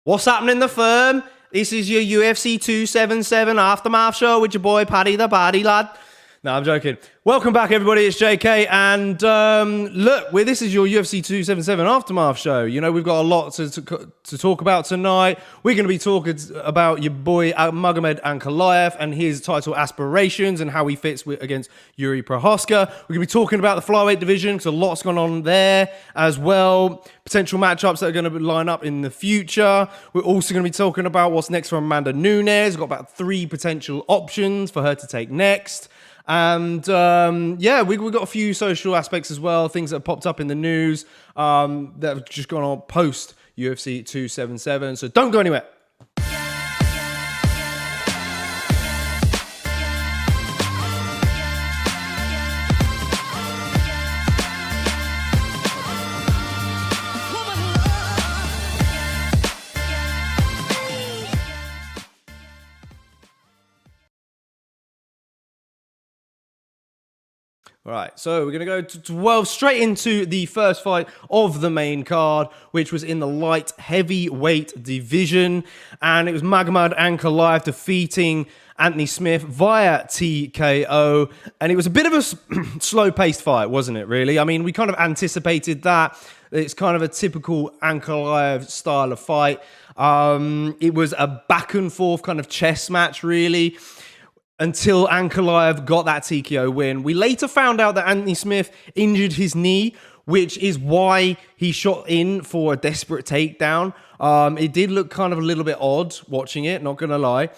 What's happening in the firm? This is your UFC 277 Aftermath show with your boy Paddy the Paddy lad. No, I'm joking. Welcome back, everybody. It's JK, and look, this is your UFC 277 Aftermath show. You know, we've got a lot to talk about tonight. We're going to be talking about your boy Magomed Ankalaev and his title aspirations and how he fits against Yuri Prochazka. We're going to be talking about the flyweight division because a lot's gone on there as well. Potential matchups that are going to line up in the future. We're also going to be talking about what's next for Amanda Nunes. We've got about 3 potential options for her to take next. And yeah, we've got a few social aspects as well, things that have popped up in the news that have just gone on post UFC 277. So don't go anywhere. All right, so we're going to go straight into the first fight of the main card, which was in the light heavyweight division. And it was Magomed Ankalaev defeating Anthony Smith via TKO. And it was a bit of a slow-paced fight, wasn't it, really? I mean, we kind of anticipated that. It's kind of a typical Ankalaev style of fight. It was a back-and-forth kind of chess match, really, until Ankalaev got that TKO win. We later found out that Anthony Smith injured his knee, which is why he shot in for a desperate takedown. It did look kind of a little bit odd watching it, not going to lie.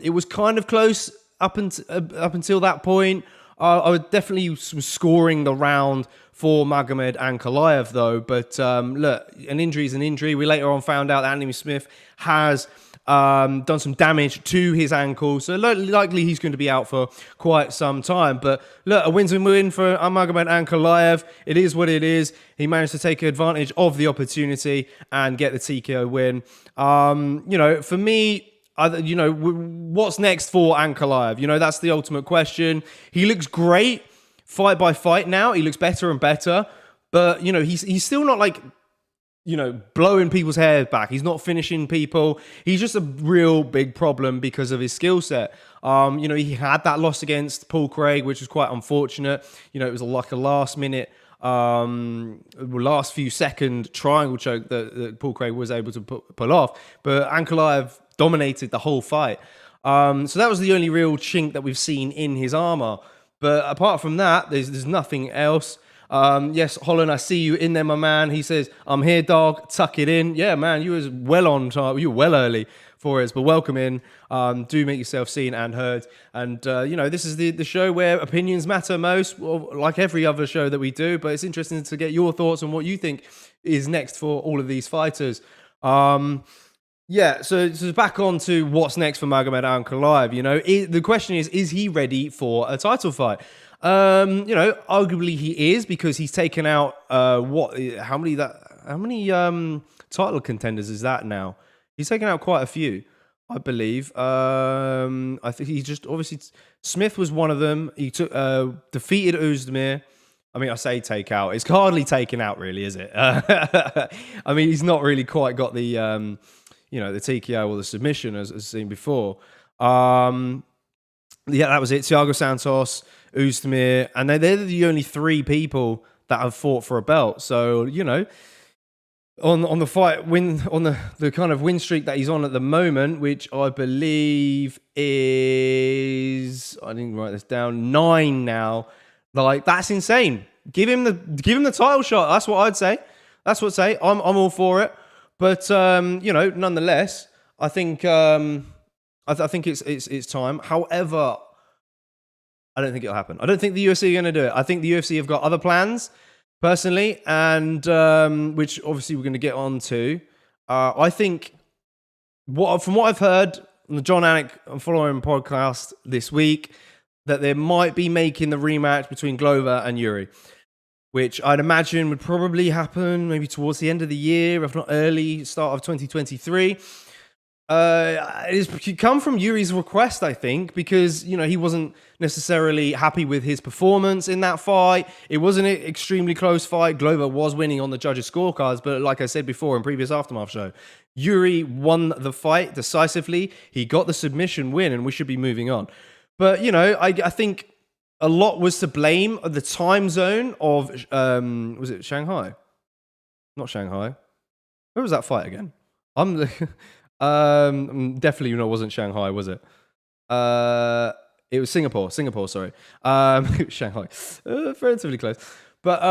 It was kind of close up until that point. I would definitely was scoring the round for Magomed Ankalaev, though. But look, an injury is an injury. We later on found out that Anthony Smith has done some damage to his ankle, so likely he's going to be out for quite some time. But look, a win's a win for Magomed Ankalaev. It is what it is. He managed to take advantage of the opportunity and get the TKO win. You know, for me, you know, what's next for Ankalaev? You know, that's the ultimate question. He looks great fight by fight now. He looks better and better, but you know, he's still not like, you know, blowing people's hair back. He's not finishing people. He's just a real big problem because of his skill set. You know, he had that loss against Paul Craig, which was quite unfortunate. You know, it was like a last minute, last few second triangle choke that Paul Craig was able to pull off. But Ankalaev dominated the whole fight. So that was the only real chink that we've seen in his armor. But apart from that, there's nothing else. Yes, Holland, I see you in there, my man. He says, I'm here, dog. Tuck it in. Yeah, man, you was well on time. You were well early for us, but welcome in. Do make yourself seen and heard. And, you know, this is the show where opinions matter most, like every other show that we do. But it's interesting to get your thoughts on what you think is next for all of these fighters. Yeah, so back on to what's next for Magomed Ankalaev. You know, the question is he ready for a title fight? You know, arguably he is, because he's taken out how many title contenders is that now? He's taken out quite a few, I believe. I think he just obviously Smith was one of them. He took defeated Ozdemir. I mean, I say take out. It's hardly taken out, really, is it? I mean, he's not really quite got the you know, the TKO or the submission as seen before. Yeah, that was it. Thiago Santos, Ozdemir, and they're the only 3 people that have fought for a belt. So, you know, on the fight win, on the kind of win streak that he's on at the moment, which I believe is, I didn't write this down, 9 now. Like, that's insane. Give him the title shot. That's what I'd say. That's what I'd say. I'm all for it. But you know, nonetheless, I think I think it's time. However, I don't think it'll happen. I don't think the UFC are going to do it. I think the UFC have got other plans, personally, and which obviously we're going to get on to. I think from what I've heard on the John Anik and Following podcast this week, that they might be making the rematch between Glover and Yuri, which I'd imagine would probably happen maybe towards the end of the year, if not early start of 2023. It come from Yuri's request, I think, because he wasn't necessarily happy with his performance in that fight. It was an extremely close fight. Glover was winning on the judges' scorecards, but like I said before in previous Aftermath show, Yuri won the fight decisively. He got the submission win, and we should be moving on. But I think a lot was to blame. The time zone of was it Shanghai? Not Shanghai. Where was that fight again? Definitely wasn't Shanghai, was it? It was Singapore. Sorry. Shanghai, relatively close. But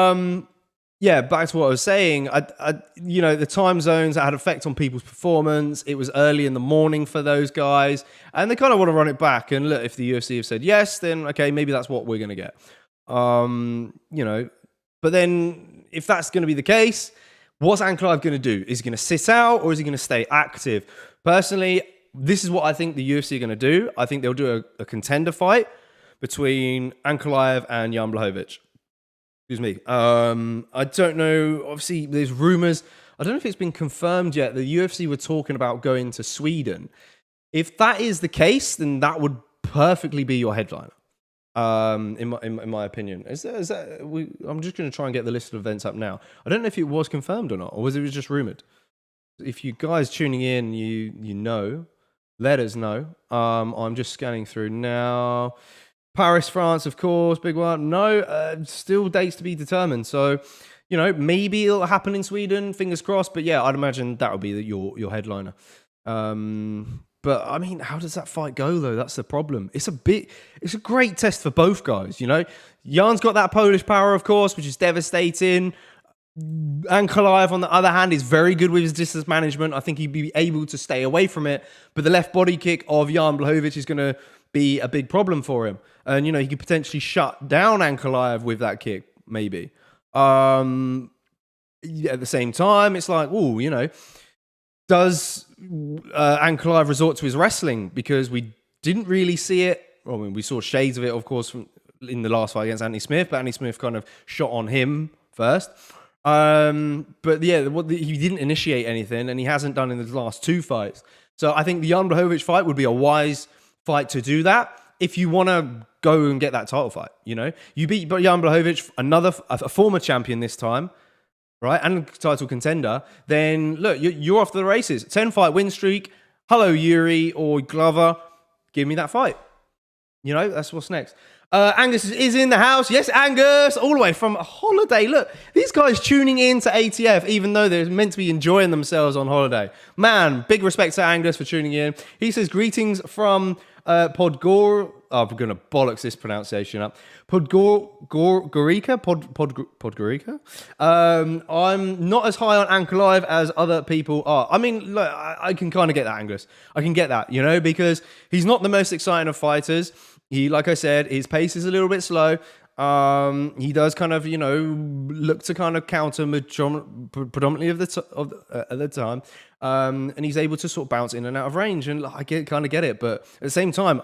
yeah, back to what I was saying. The time zones that had effect on people's performance. It was early in the morning for those guys, and they kind of want to run it back. And look, if the UFC have said yes, then okay, maybe that's what we're going to get. But then if that's going to be the case, what's Ankalaev going to do? Is he going to sit out or is he going to stay active? Personally, this is what I think the UFC are going to do. I think they'll do a contender fight between Ankalaev and Jan Blachowicz. Excuse me. I don't know. Obviously, there's rumors. I don't know if it's been confirmed yet. The UFC were talking about going to Sweden. If that is the case, then that would perfectly be your headliner. In my opinion, I'm just going to try and get the list of events up now. I don't know if it was confirmed or not, or was it just rumored. If you guys tuning in, you know, let us know. I'm just scanning through now. Paris, France, of course, big one. No, still dates to be determined. So, maybe it'll happen in Sweden. Fingers crossed. But yeah, I'd imagine that would be your headliner. But I mean, how does that fight go though? That's the problem. It's a great test for both guys. Jan's got that Polish power, of course, which is devastating. Ankalaev, on the other hand, is very good with his distance management. I think he'd be able to stay away from it. But the left body kick of Jan Blachowicz is going to be a big problem for him. And, he could potentially shut down Ankalaev with that kick, maybe. At the same time, it's like, does Ankalaev resort to his wrestling? Because we didn't really see it. I mean, we saw shades of it, of course, in the last fight against Anthony Smith, but Anthony Smith kind of shot on him first. But yeah, he didn't initiate anything, and he hasn't done in the last two fights. So I think the Jan Blachowicz fight would be a wise fight to do that if you want to go and get that title fight. You beat Jan Blachowicz, a former champion this time, right, and title contender. Then look, you're off to the races. 10-fight win streak. Hello, Yuri or Glover, give me that fight. That's what's next. Angus is in the house. Yes, Angus, all the way from holiday. Look, these guys tuning in to ATF, even though they're meant to be enjoying themselves on holiday. Man, big respect to Angus for tuning in. He says, greetings from Podgor. Oh, I'm going to bollocks this pronunciation up. Podgorica? Podgorica? I'm not as high on Ankalaev as other people are. I mean, look, I can kind of get that, Angus. I can get that, because he's not the most exciting of fighters. He, like I said, his pace is a little bit slow. He does kind of, look to kind of counter predominantly at the time. And he's able to sort of bounce in and out of range. And I kind of get it. But at the same time,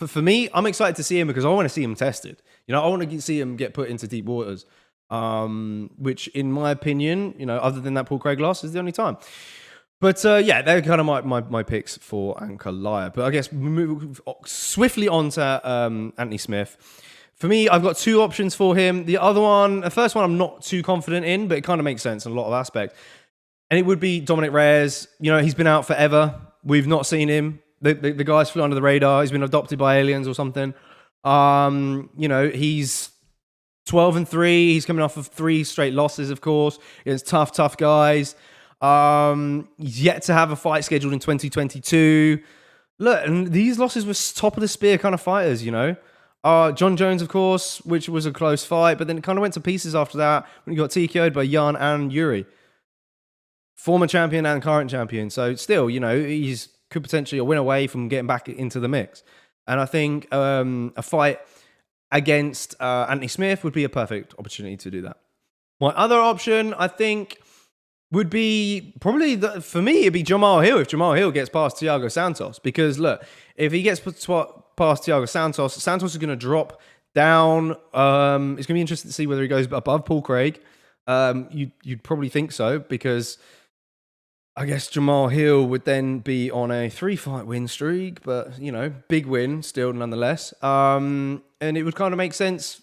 for me, I'm excited to see him because I want to see him tested. I want to see him get put into deep waters. Which, in my opinion, other than that Paul Craig loss, is the only time. But yeah, they're kind of my picks for Ankalaev. But I guess we move swiftly on to Anthony Smith. For me, I've got two options for him. The first one I'm not too confident in, but it kind of makes sense in a lot of aspects. And it would be Dominic Reyes. He's been out forever. We've not seen him. The guy's flew under the radar. He's been adopted by aliens or something. He's 12-3. He's coming off of 3 straight losses, of course, against tough guys. He's yet to have a fight scheduled in 2022. Look, and these losses were top of the spear kind of fighters, John Jones, of course, which was a close fight, but then it kind of went to pieces after that when he got TKO'd by Jan and Yuri. Former champion and current champion. So still, he's could potentially a win away from getting back into the mix. And I think a fight against Anthony Smith would be a perfect opportunity to do that. My other option, I think, would be probably, for me, it'd be Jamal Hill if Jamal Hill gets past Thiago Santos. Because, look, if he gets past Thiago Santos, Santos is going to drop down. It's going to be interesting to see whether he goes above Paul Craig. You'd probably think so, because I guess Jamal Hill would then be on a 3-fight win streak, but big win still nonetheless. And it would kind of make sense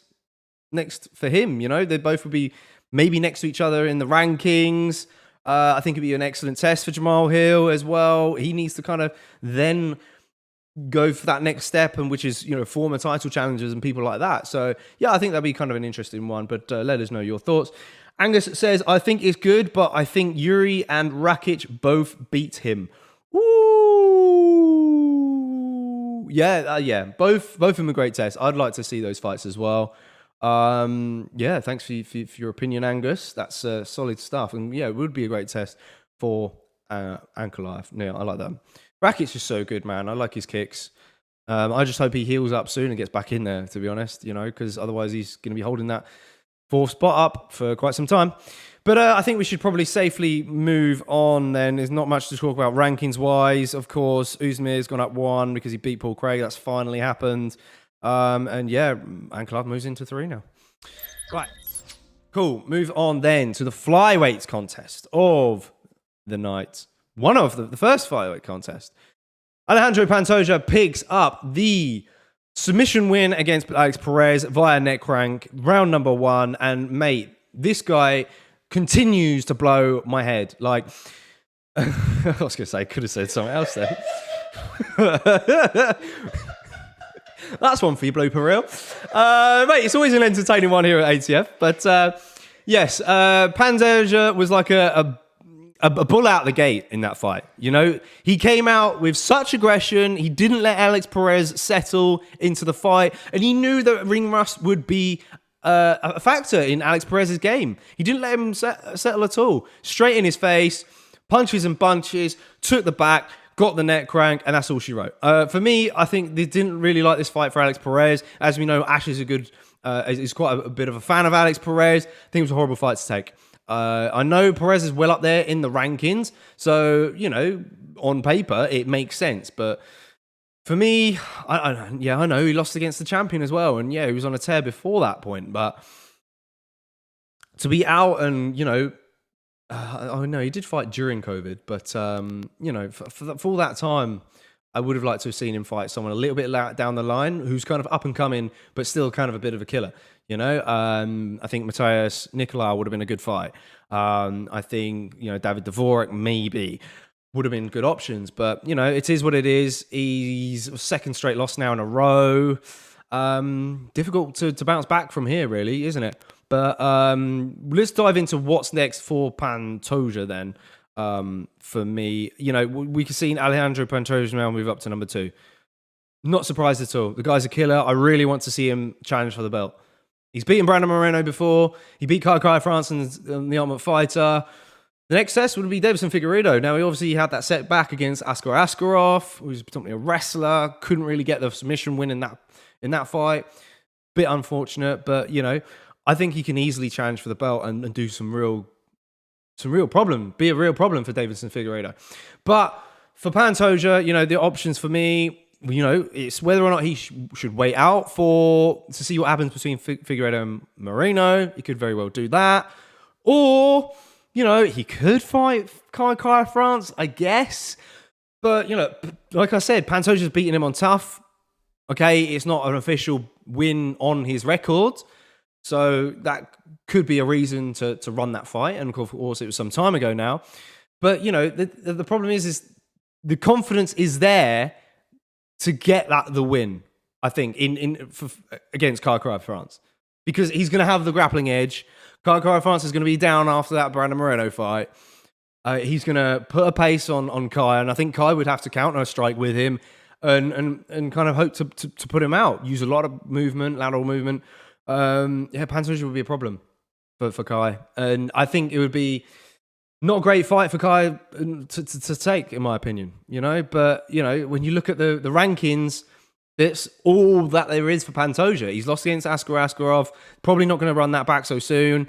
next for him. They both would be maybe next to each other in the rankings. I think it'd be an excellent test for Jamal Hill as well. He needs to kind of then go for that next step, and which is former title challengers and people like that. So yeah, I think that'd be kind of an interesting one. But let us know your thoughts. Angus says, I think it's good, but I think Yuri and Rakic both beat him. Ooh. Yeah. Both of them are great tests. I'd like to see those fights as well. Yeah, thanks for your opinion, Angus. That's solid stuff. And yeah, it would be a great test for Ankalaev. Yeah, I like that. Rakic's just so good, man. I like his kicks. I just hope he heals up soon and gets back in there, to be honest, because otherwise he's going to be holding that 4th spot up for quite some time. But I think we should probably safely move on then. There's not much to talk about rankings-wise. Of course, Uzmir's gone up 1 because he beat Paul Craig. That's finally happened. And yeah, Ankalaev moves into 3 now. Right. Cool. Move on then to the flyweight contest of the night. One of the first flyweight contest. Alejandro Pantoja picks up the submission win against Alex Perez via neck crank, round number 1. And mate, this guy continues to blow my head. Like, I was going to say, could have said something else there. That's one for you, Blue Peril. Mate, it's always an entertaining one here at ATF. But yes, Pantoja was like a bull out the gate in that fight. He came out with such aggression. He didn't let Alex Perez settle into the fight. And he knew that ring rust would be a factor in Alex Perez's game. He didn't let him settle at all. Straight in his face, punches and bunches, took the back, got the neck crank, and that's all she wrote. For me, I think they didn't really like this fight for Alex Perez. As we know, Ash is is quite a bit of a fan of Alex Perez. I think it was a horrible fight to take. I know Perez is well up there in the rankings, so on paper it makes sense. But for me, I know he lost against the champion as well, and yeah, he was on a tear before that point. But to be out and I know he did fight during COVID, but for all that time, I would have liked to have seen him fight someone a little bit down the line who's kind of up and coming, but still kind of a bit of a killer. I think Matthias Nicolau would have been a good fight. I think David Dvorak maybe would have been good options, but it is what it is. He's second straight loss now in a row. Difficult to bounce back from here, really, isn't it? But let's dive into what's next for Pantoja then. For me, we can see Alejandro Pantoja now move up to number 2. Not surprised at all. The guy's a killer. I really want to see him challenge for the belt. He's beaten Brandon Moreno before. He beat Kai France in the Ultimate Fighter. The next test would be Deiveson Figueiredo. Now, he obviously had that setback against Askar Askarov, who's predominantly a wrestler. Couldn't really get the submission win in that fight. Bit unfortunate, but I think he can easily challenge for the belt and do some real problem, be a real problem for Deiveson Figueiredo. But for Pantoja, the options for me, it's whether or not he should wait out to see what happens between Figueiredo and Moreno. He could very well do that. Or, he could fight Kai France, I guess. But, like I said, Pantoja's beating him on tough. Okay, it's not an official win on his record. So that could be a reason to run that fight. And of course, it was some time ago now. But, the problem is the confidence is there to get the win, I think, against Kai France. Because he's going to have the grappling edge. Kai France is going to be down after that Brandon Moreno fight. He's going to put a pace on Kai. And I think Kai would have to counter strike with him and kind of hope to put him out. Use a lot of movement, lateral movement. Pantoja would be a problem for Kai. And I think it would be not a great fight for Kai to take, in my opinion. But, when you look at the rankings, that's all that there is for Pantoja. He's lost against Askar Askarov. Probably not going to run that back so soon.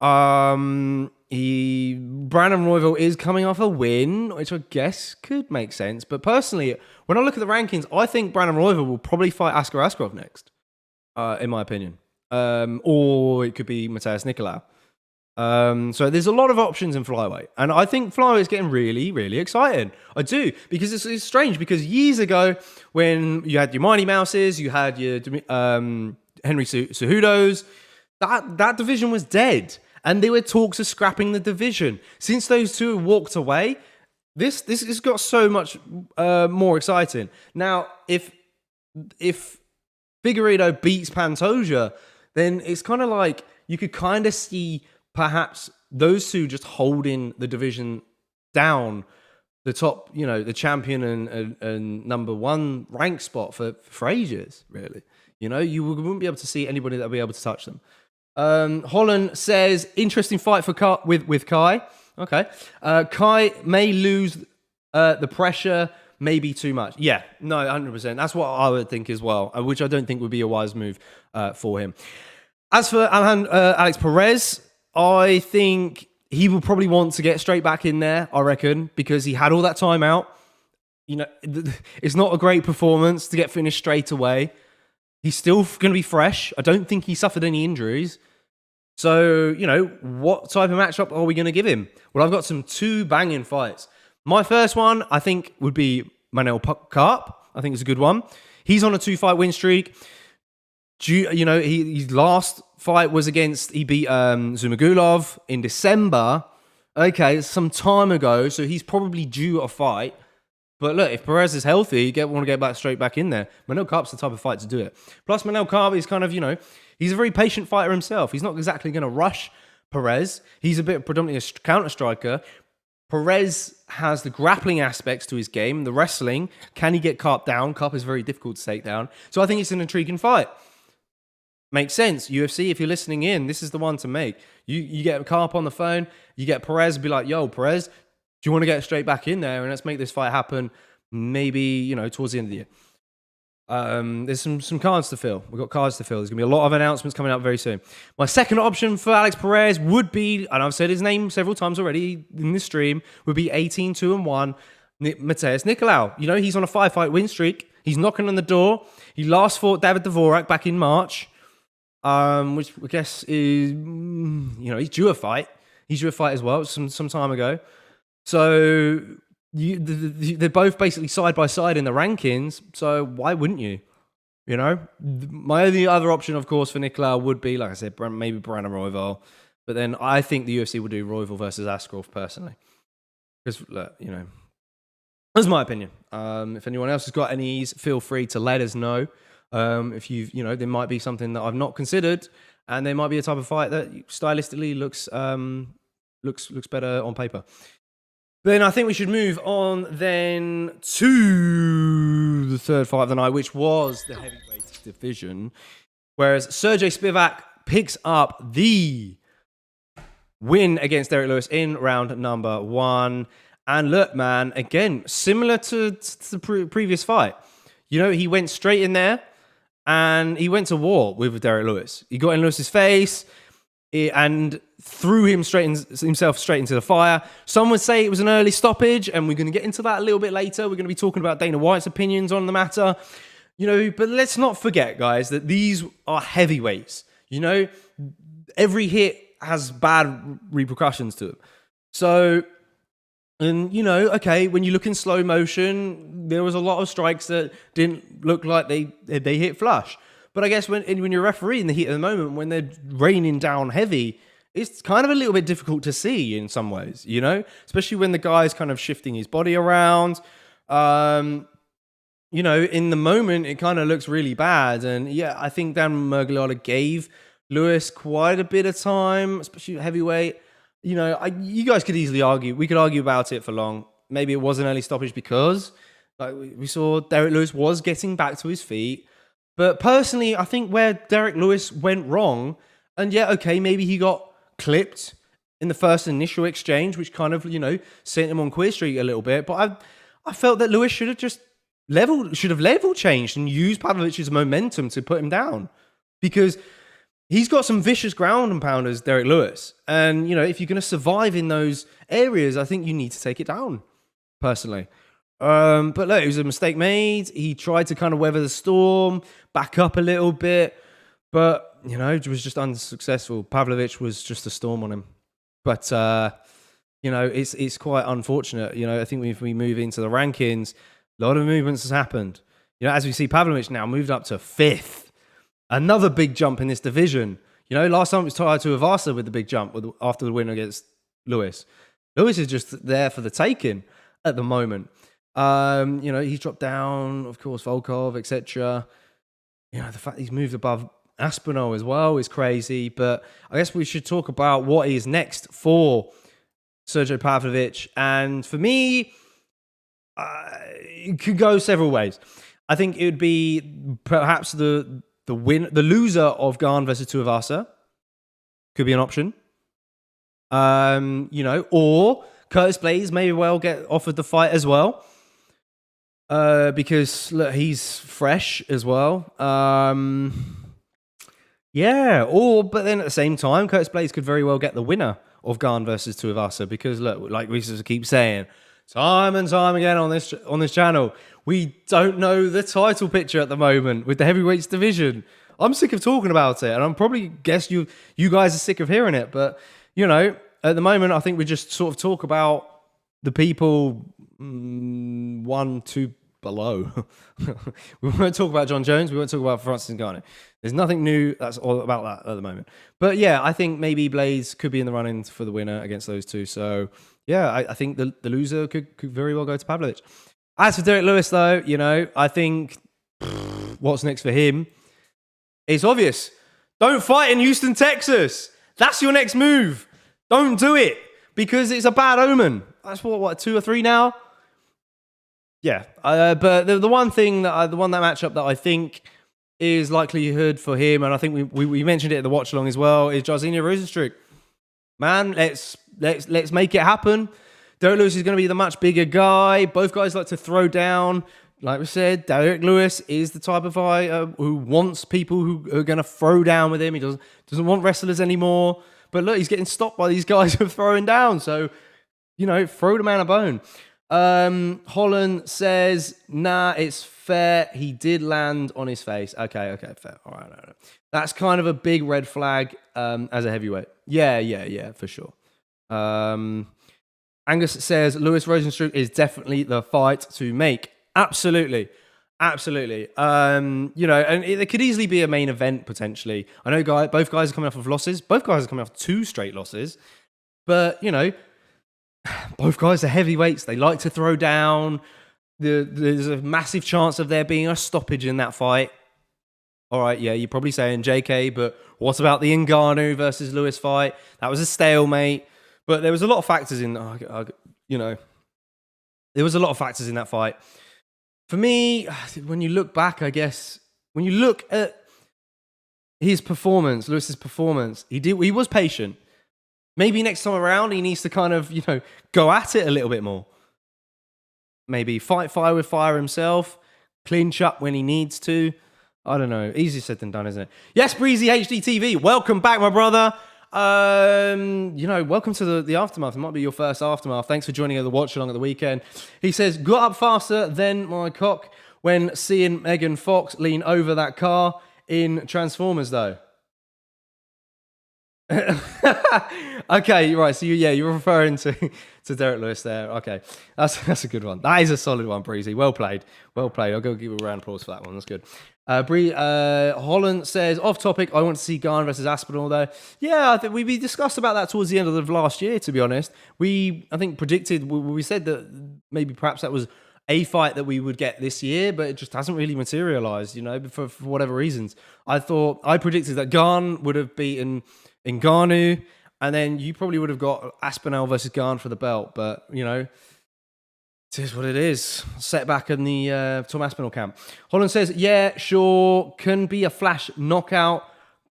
Brandon Royval is coming off a win, which I guess could make sense. But personally, when I look at the rankings, I think Brandon Royval will probably fight Askar Askarov next, in my opinion. Or it could be Matthias Nicolau. So there's a lot of options in flyweight, and I think flyweight is getting really, really exciting. I do, because it's strange, because years ago when you had your Mighty Mouses, you had your Henry Cejudos, that division was dead, and there were talks of scrapping the division. Since those two walked away, this has got so much more exciting. Now, if Figueiredo beats Pantoja, then it's kind of like you could kind of see perhaps those two just holding the division down, the top, the champion and number one rank spot for ages, really. You wouldn't be able to see anybody that would be able to touch them. Holland says, interesting fight with Kai. Okay. Kai may lose the pressure, maybe too much. Yeah, no, 100%. That's what I would think as well, which I don't think would be a wise move for him. As for Alex Perez, I think he will probably want to get straight back in there, I reckon, because he had all that time out. It's not a great performance to get finished straight away. He's still going to be fresh. I don't think he suffered any injuries. So, what type of matchup are we going to give him? Well, I've got two banging fights. My first one, I think, would be Manel Karp. I think it's a good one. He's on a 2-fight win streak. His last fight was he beat Zumagulov in December. Okay, some time ago, so he's probably due a fight. But look, if Perez is healthy, want to get straight back in there. Manel Karp's the type of fight to do it. Plus, Manel Karp is kind of, he's a very patient fighter himself. He's not exactly going to rush Perez. He's a bit predominantly a counter striker. Perez has the grappling aspects to his game, the wrestling. Can he get Karp down? Karp is very difficult to take down. So I think it's an intriguing fight. Makes sense. UFC, if you're listening in, this is the one to make. You get Karp on the phone, you get Perez, be like, yo, Perez, do you want to get straight back in there and let's make this fight happen maybe, towards the end of the year. There's some cards to fill. We've got cards to fill. There's going to be a lot of announcements coming up very soon. My second option for Alex Perez would be, and I've said his name several times already in this stream, would be 18-2-1, Matheus Nicolau. He's on a 5-fight win streak. He's knocking on the door. He last fought David Dvorak back in March. Which I guess is, he's due a fight. He's due a fight as well, some time ago. So they're both basically side by side in the rankings. So why wouldn't you? My only other option, of course, for Nicolau would be, like I said, maybe Brandon Royval. But then I think the UFC would do Royval versus Askarov personally, because that's my opinion. If anyone else has got any, feel free to let us know. If there might be something that I've not considered, and there might be a type of fight that stylistically looks better on paper. Then I think we should move on then to the third fight of the night, which was the heavyweight division, whereas Sergei Spivak picks up the win against Derrick Lewis in round number 1. And look, man, again, similar to the previous fight, he went straight in there. And he went to war with Derrick Lewis. He got in Lewis's face and threw himself straight into the fire. Some would say it was an early stoppage, and we're going to get into that a little bit later. We're going to be talking about Dana White's opinions on the matter. But let's not forget, guys, that these are heavyweights. Every hit has bad repercussions to them. So, and okay, when you look in slow motion, there was a lot of strikes that didn't look like they hit flush. But I guess when you're a referee in the heat of the moment, when they're raining down heavy, it's kind of a little bit difficult to see in some ways, especially when the guy's kind of shifting his body around. In the moment, it kind of looks really bad. And yeah, I think Dan Miragliotta gave Lewis quite a bit of time, especially heavyweight. You guys could easily argue. We could argue about it for long. Maybe it was an early stoppage because, like we saw, Derrick Lewis was getting back to his feet. But personally, I think where Derrick Lewis went wrong, and yeah, okay, maybe he got clipped in the first initial exchange, which kind of, sent him on queer street a little bit. But I felt that Lewis should have level changed and used Pavlovich's momentum to put him down, because he's got some vicious ground and pounders, Derrick Lewis. And, if you're going to survive in those areas, I think you need to take it down, personally. But look, it was a mistake made. He tried to kind of weather the storm, back up a little bit. But, it was just unsuccessful. Pavlovich was just a storm on him. But it's quite unfortunate. I think if we move into the rankings, a lot of movements has happened. As we see, Pavlovich now moved up to 5th. Another big jump in this division. Last time it was tied to Avasa with the big jump after the win against Lewis. Lewis is just there for the taking at the moment. He's dropped down, of course, Volkov, etc. The fact he's moved above Aspinall as well is crazy. But I guess we should talk about what is next for Sergei Pavlovich. And for me, it could go several ways. I think it would be perhaps the loser of Garn versus Tuivasa could be an option. Or Curtis Blaydes may well get offered the fight as well. Because look, he's fresh as well. But then at the same time, Curtis Blaydes could very well get the winner of Garn versus Tuivasa, because look, like we just keep saying time and time again on this channel, we don't know the title picture at the moment with the heavyweights division. I'm sick of talking about it, and I'm probably guess you guys are sick of hearing it. But at the moment, I think we just sort of talk about the people 1, 2 below. We won't talk about John Jones. We won't talk about Francis Ngannou. There's nothing new that's all about that at the moment. But yeah, I think maybe Blaydes could be in the run-in for the winner against those two. So yeah, I think the loser could very well go to Pavlovich. As for Derrick Lewis, though, I think what's next for him is obvious. Don't fight in Houston, Texas. That's your next move. Don't do it, because it's a bad omen. That's what 2 or 3 now. Yeah, but the one matchup that I think is likelihood for him, and I think we mentioned it at the watch along as well, is Jairzinho Rozenstruik. Man, let's make it happen. Derrick Lewis is going to be the much bigger guy. Both guys like to throw down. Like we said, Derrick Lewis is the type of guy who wants people who are going to throw down with him. He doesn't want wrestlers anymore. But look, he's getting stopped by these guys who are throwing down. So, throw the man a bone. Holland says, nah, it's fair. He did land on his face. Okay, fair. All right. No. That's kind of a big red flag as a heavyweight. Yeah, for sure. Angus says, Lewis Rozenstruik is definitely the fight to make. Absolutely. And it could easily be a main event potentially. I know both guys are coming off of losses. Both guys are coming off 2 straight losses. But, both guys are heavyweights. They like to throw down. There's a massive chance of there being a stoppage in that fight. All right, yeah, you're probably saying JK, but what about the Ngannou versus Lewis fight? That was a stalemate. But there was a lot of factors in, there was a lot of factors in that fight. For me, when you look back, I guess, when you look at his performance, Lewis's performance, he was patient. Maybe next time around, he needs to kind of, go at it a little bit more. Maybe fight fire with fire himself, clinch up when he needs to. I don't know. Easier said than done, isn't it? Yes, Breezy HDTV. Welcome back, my brother. Welcome to the Aftermath. It might be your first Aftermath. Thanks for joining the watch along at the weekend. He says, got up faster than my cock when seeing Megan Fox lean over that car in Transformers, though. Okay, right. So you're referring to Derrick Lewis there. Okay, that's a good one. That is a solid one, Breezy. Well played. I'll go give a round of applause for that one. That's good. Holland says, off topic, I want to see Garn versus Aspinall though. Yeah, I think we discussed about that towards the end of the last year, to be honest. I think predicted, we said that maybe perhaps that was a fight that we would get this year, but it just hasn't really materialized, for whatever reasons. I predicted that Garn would have beaten Ngannou, and then you probably would have got Aspinall versus Garn for the belt, but, it is what it is. Setback in the Tom Aspinall camp. Holland says, yeah, sure, can be a flash knockout,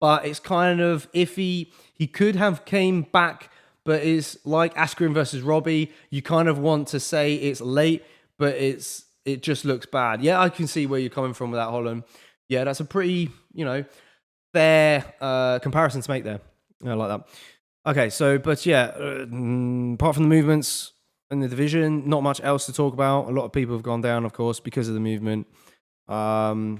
but it's kind of iffy. He could have came back, but it's like Askren versus Robbie. You kind of want to say it's late, but it just looks bad. Yeah, I can see where you're coming from with that, Holland. Yeah, that's a pretty, fair comparison to make there. I like that. Okay, so, but yeah, apart from the movements in the division, not much else to talk about. A lot of people have gone down, of course, because of the movement. The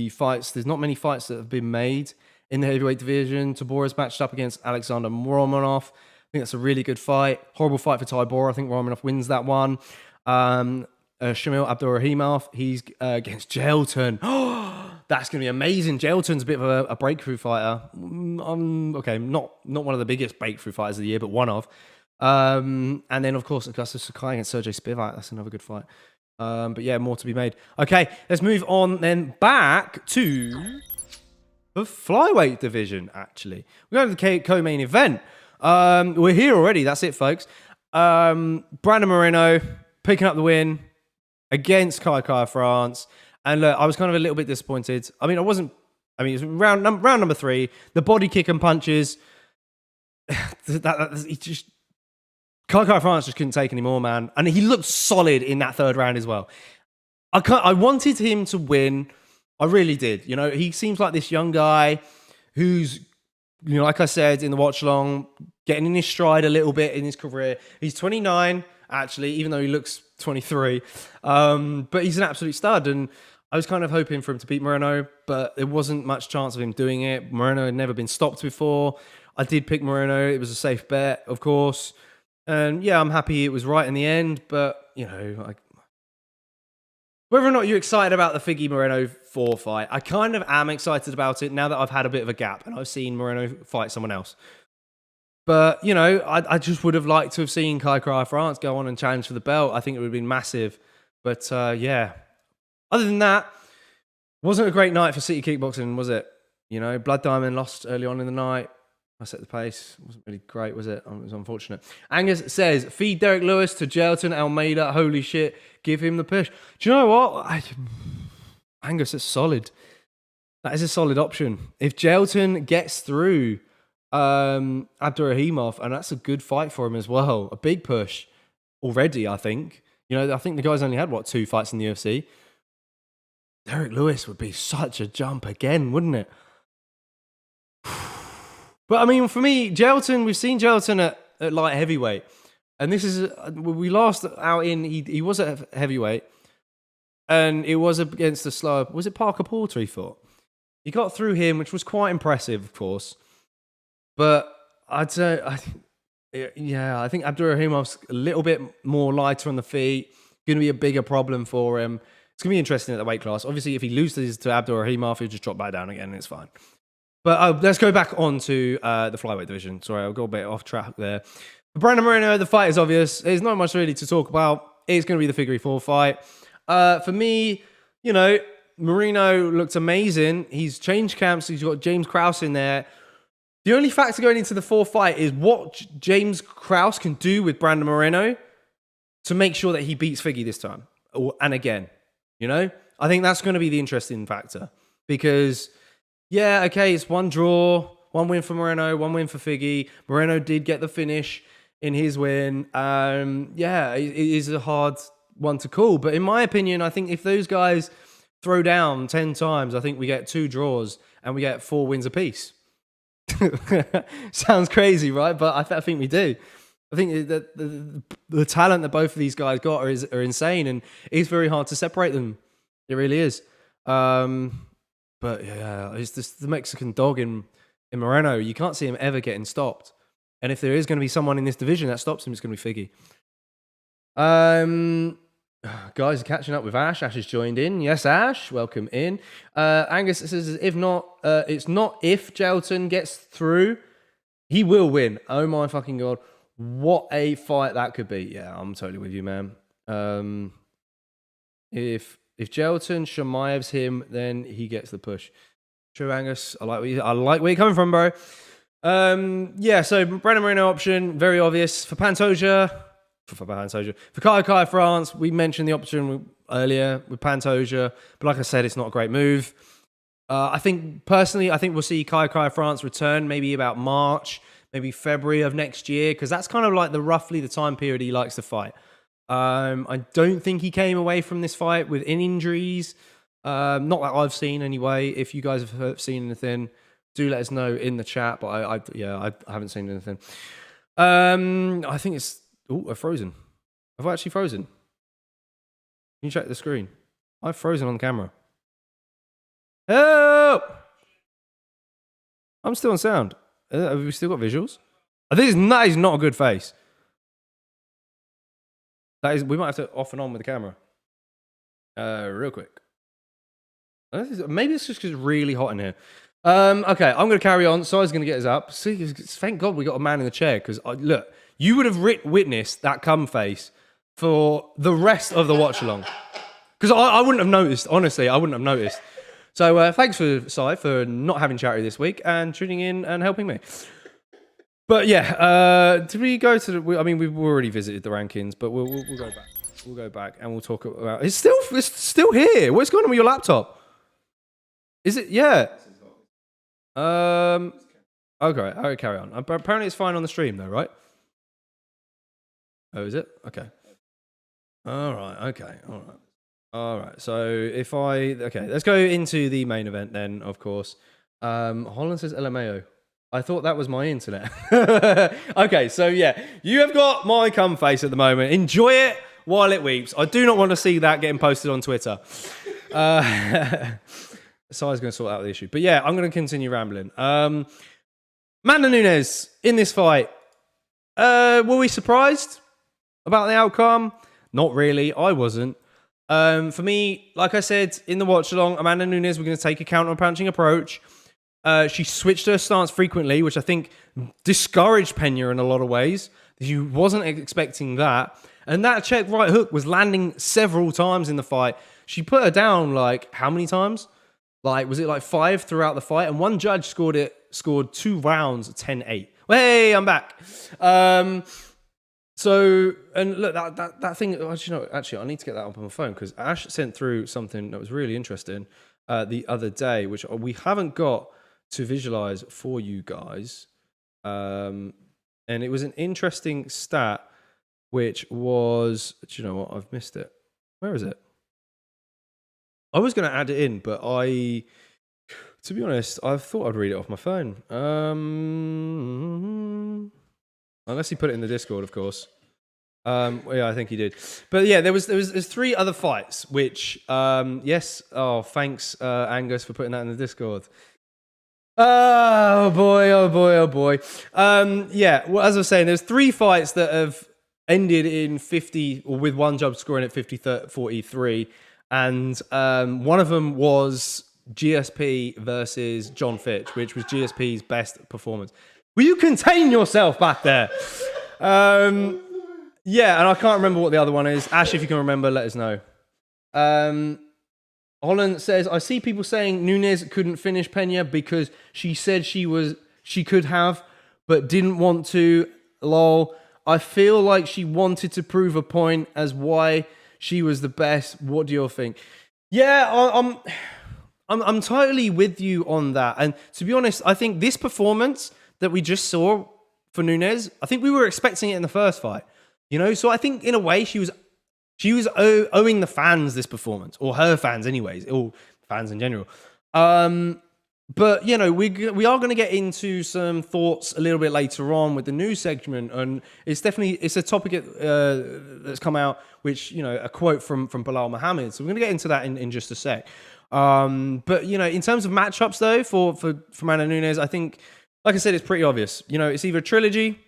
fights, there's not many fights that have been made in the heavyweight division. Tabora's matched up against Alexandre Romanov. think that's a really good fight. Horrible fight for Tybor. I think Romanov wins that one. Shamil Abdurrahimov, he's against Jailton. That's going to be amazing. Jailton's a bit of a breakthrough fighter. Okay, not one of the biggest breakthrough fighters of the year, but one of. And then, of course, Augustus Sakai against Sergei Spivak. That's another good fight. But yeah, more to be made. Okay, let's move on then back to the flyweight division, actually. We're going to the co-main event. We're here already. That's it, folks. Brandon Moreno picking up the win against Kai France. And look, I was kind of a little bit disappointed. I mean, it was round number 3. The body kick and punches. Kai France just couldn't take any more, man. And he looked solid in that 3rd round as well. I wanted him to win. I really did. You know, he seems like this young guy who's, you know, like I said in the watch along, getting in his stride a little bit in his career. He's 29, actually, even though he looks 23. But he's an absolute stud. And I was kind of hoping for him to beat Moreno, but there wasn't much chance of him doing it. Moreno had never been stopped before. I did pick Moreno. It was a safe bet, of course. And yeah, I'm happy it was right in the end. But, you know, whether or not you're excited about the Figgy Moreno 4 fight, I kind of am excited about it now that I've had a bit of a gap and I've seen Moreno fight someone else. But, you know, I just would have liked to have seen Kai France go on and challenge for the belt. I think it would have been massive. But, yeah. Other than that, wasn't a great night for City Kickboxing, was it? You know, Blood Diamond lost early on in the night. I set the pace. It wasn't really great, was it? It was unfortunate. Angus says, feed Derrick Lewis to Jailton Almeida. Holy shit. Give him the push. Do you know what? Angus, it's solid. That is a solid option. If Jailton gets through Abdurrahimov, and that's a good fight for him as well. A big push already, I think. You know, I think the guy's only had, 2 fights in the UFC? Derrick Lewis would be such a jump again, wouldn't it? But, I mean, for me, Jailton, we've seen Jailton at light heavyweight. And this is, we last out in, he was at heavyweight. And it was against the slower, was it Parker Porter, he thought? He got through him, which was quite impressive, of course. But I'd say, I think Abdurahimov's a little bit more lighter on the feet. Going to be a bigger problem for him. It's going to be interesting at the weight class. Obviously, if he loses to Abdurahimov, he'll just drop back down again and it's fine. But let's go back on to the flyweight division. Sorry, I got a bit off track there. For Brandon Moreno, the fight is obvious. There's not much really to talk about. It's going to be the Figure 4 fight. For me, you know, Moreno looked amazing. He's changed camps. He's got James Krause in there. The only factor going into the 4th fight is what James Krause can do with Brandon Moreno to make sure that he beats Figgy this time. And again, you know? I think that's going to be the interesting factor. Because, yeah, okay, it's 1 draw, 1 win for Moreno, 1 win for Figgy. Moreno did get the finish in his win. Yeah, it is a hard one to call. But in my opinion, I think if those guys throw down 10 times, I think we get 2 draws and we get 4 wins apiece. Sounds crazy, right? But I think we do. I think that the talent that both of these guys got are insane, and it's very hard to separate them. It really is. But yeah, it's just the Mexican dog in Moreno. You can't see him ever getting stopped. And if there is going to be someone in this division that stops him, it's going to be Figgy. Guys are catching up with Ash. Ash has joined in. Yes, Ash, welcome in. Angus says, if not, it's not if Jailton gets through, he will win. Oh my fucking God. What a fight that could be. Yeah, I'm totally with you, man. If Jailton Shamaev's him, then he gets the push. True, Angus. I like where you're coming from, bro. Yeah, so Brandon Moreno option, very obvious. For Pantoja. For Kai France, we mentioned the option earlier with Pantoja, but like I said, it's not a great move. I think we'll see Kai France return maybe about March, maybe February of next year, because that's kind of like roughly the time period he likes to fight. I don't think he came away from this fight with injuries. Not that I've seen anyway. If you guys have seen anything, do let us know in the chat. But I haven't seen anything. I think it's. Oh, I've frozen. Have I actually frozen? Can you check the screen? I've frozen on the camera. Help! I'm still on sound. Have we still got visuals? I think that is not a good face. That is. We might have to off and on with the camera. Real quick. Maybe it's just because it's really hot in here. Okay, I'm going to carry on. Si's going to get us up. See, thank God we got a man in the chair because look, you would have witnessed that cum face for the rest of the watch along. Because I wouldn't have noticed. Honestly, I wouldn't have noticed. So thanks for Si for not having charity this week and tuning in and helping me. But yeah, did we go to the? I mean, we've already visited the rankings, but we'll go back. We'll go back and we'll talk about. It's still here. What's going on with your laptop? Is it? Yeah. Okay, carry on. Apparently, it's fine on the stream, though, right? Oh, is it? Okay. All right. Okay. All right. So let's go into the main event then. Of course, Holland says LMAO. I thought that was my internet. Okay, so yeah, you have got my cum face at the moment. Enjoy it while it weeps. I do not want to see that getting posted on Twitter. Si's going to sort out the issue. But yeah, I'm going to continue rambling. Amanda Nunes in this fight. Were we surprised about the outcome? Not really. I wasn't. For me, like I said in the watch along, Amanda Nunes, we're going to take a counter-punching approach. She switched her stance frequently, which I think discouraged Pena in a lot of ways. She wasn't expecting that. And that check right hook was landing several times in the fight. She put her down like how many times? Like, was it like 5 throughout the fight? And one judge scored 2 rounds, 10-8. Hey, I'm back. So, and look, that thing, actually, I need to get that up on my phone because Ash sent through something that was really interesting the other day, which we haven't got to visualize for you guys. And it was an interesting stat, which was, do you know what? I've missed it. Where is it? I was going to add it in, but to be honest, I thought I'd read it off my phone. Unless he put it in the Discord, of course. Yeah, I think he did. But yeah, there's 3 other fights, which, yes. Oh, thanks, Angus, for putting that in the Discord. Oh boy, oh boy, oh boy. Yeah, well, as I was saying, there's 3 fights that have ended in 50, or with one judge scoring at 50-43. And one of them was GSP versus John Fitch, which was GSP's best performance. Will you contain yourself back there? Yeah, and I can't remember what the other one is. Ash, if you can remember, let us know. Holland says, I see people saying Nunes couldn't finish Pena because she said she could have, but didn't want to. Lol. I feel like she wanted to prove a point as why she was the best. What do you think? Yeah, I'm totally with you on that. And to be honest, I think this performance that we just saw for Nunes, I think we were expecting it in the first fight. You know, so I think in a way she was owing the fans this performance, or her fans anyways, or fans in general. But, you know, we are going to get into some thoughts a little bit later on with the news segment. And it's a topic that's come out, which, you know, a quote from Bilal Muhammad. So we're going to get into that in just a sec. But, you know, in terms of matchups, though, for Amanda Nunes, I think, like I said, it's pretty obvious. You know, it's either Trilogy.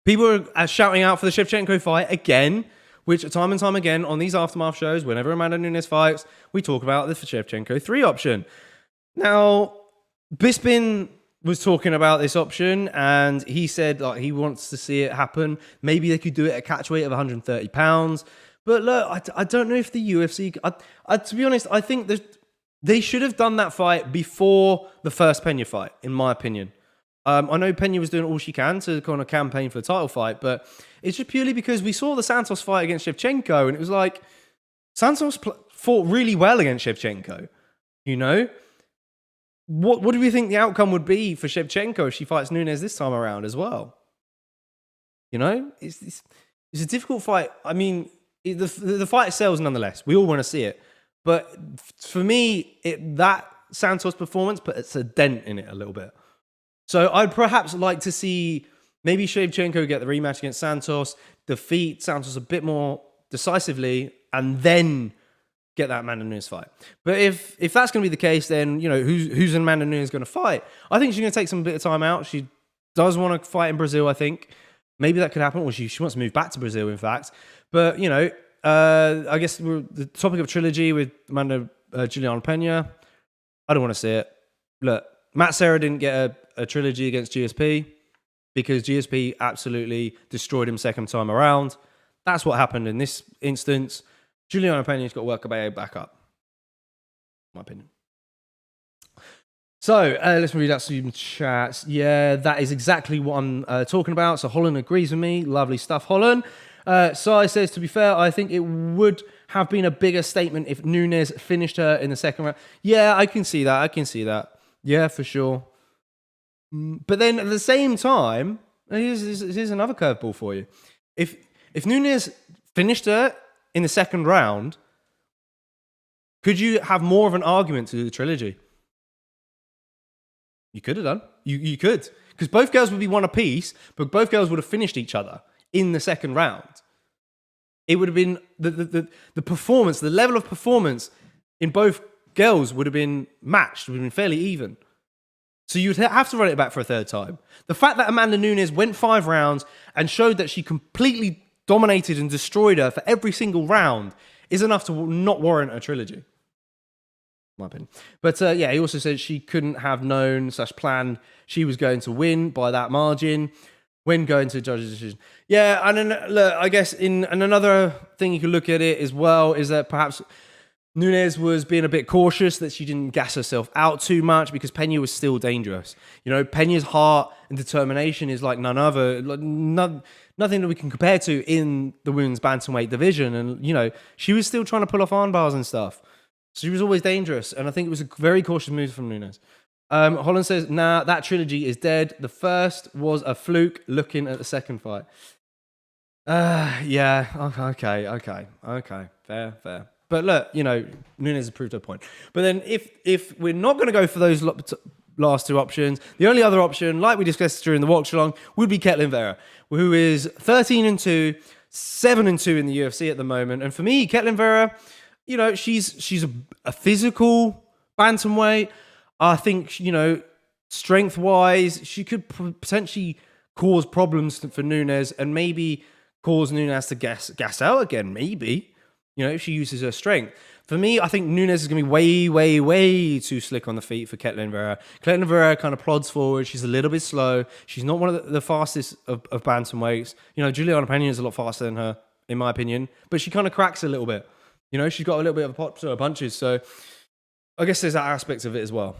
People are shouting out for the Shevchenko fight again, which time and time again on these Aftermath shows, whenever Amanda Nunes fights, we talk about the Shevchenko 3 option. Now, Bisping was talking about this option, and he said like he wants to see it happen. Maybe they could do it at catch weight of 130 pounds. But look, I don't know if the UFC... to be honest, I think that they should have done that fight before the first Pena fight, in my opinion. I know Pena was doing all she can to kind of campaign for the title fight, but it's just purely because we saw the Santos fight against Shevchenko, and it was like Santos fought really well against Shevchenko, you know? What do we think the outcome would be for Shevchenko if she fights Nunes this time around as well? You know, it's a difficult fight. I mean, the fight sells nonetheless. We all want to see it, but for me, that Santos performance puts a dent in it a little bit. So I'd perhaps like to see maybe Shevchenko get the rematch against Santos, defeat Santos a bit more decisively, and then get that Amanda Nunes fight. But if that's going to be the case, then, you know, who's Amanda Nunes going to fight? I think she's going to take some bit of time out. She does want to fight in Brazil, I think. Maybe that could happen, or she wants to move back to Brazil, in fact. But, I guess the topic of Trilogy with Julianna Pena, I don't want to see it. Look, Matt Serra didn't get a Trilogy against GSP because GSP absolutely destroyed him second time around. That's what happened in this instance. Julianna Pena's got to work her way back up, in my opinion. So let's read out some chats. Yeah, that is exactly what I'm talking about. So Holland agrees with me. Lovely stuff, Holland. Sai says, to be fair, I think it would have been a bigger statement if Nunes finished her in the second round. Yeah, I can see that. Yeah, for sure. But then at the same time, here's another curveball for you. If Nunes finished her in the second round, could you have more of an argument to do the Trilogy? You could have done. You could. Because both girls would be one apiece, but both girls would have finished each other in the second round. It would have been the performance, the level of performance in both girls would have been matched, would have been fairly even. So you'd have to run it back for a third time. The fact that Amanda Nunes went 5 rounds and showed that she completely dominated and destroyed her for every single round is enough to not warrant a Trilogy. My opinion. But he also said she couldn't have known / planned she was going to win by that margin when going to judge's decision. Yeah, and then look, I guess and another thing you could look at it as well is that perhaps Nunes was being a bit cautious that she didn't gas herself out too much because Pena was still dangerous. Pena's heart and determination is like none other, nothing that we can compare to in the women's bantamweight division. And, she was still trying to pull off arm bars and stuff. So she was always dangerous, and I think it was a very cautious move from Nunes. Holland says, nah, that Trilogy is dead. The first was a fluke looking at the second fight. Yeah, okay. Fair. But look, Nunes has proved her point. But then if we're not going to go for those last two options, the only other option, like we discussed during the watch along, would be Ketlen Vera, who is 13-2, 7-2 in the UFC at the moment. And for me, Ketlen Vera, she's a physical bantamweight. I think, strength-wise, she could potentially cause problems for Nunes and maybe cause Nunes to gas out again, maybe, if she uses her strength. For me, I think Nunes is going to be way too slick on the feet for Ketlen Vera. Ketlen Vera kind of plods forward. She's a little bit slow. She's not one of the fastest of bantamweights. Julianna Pena is a lot faster than her, in my opinion, but she kind of cracks a little bit. She's got a little bit of a pop to her punches, so I guess there's that aspect of it as well.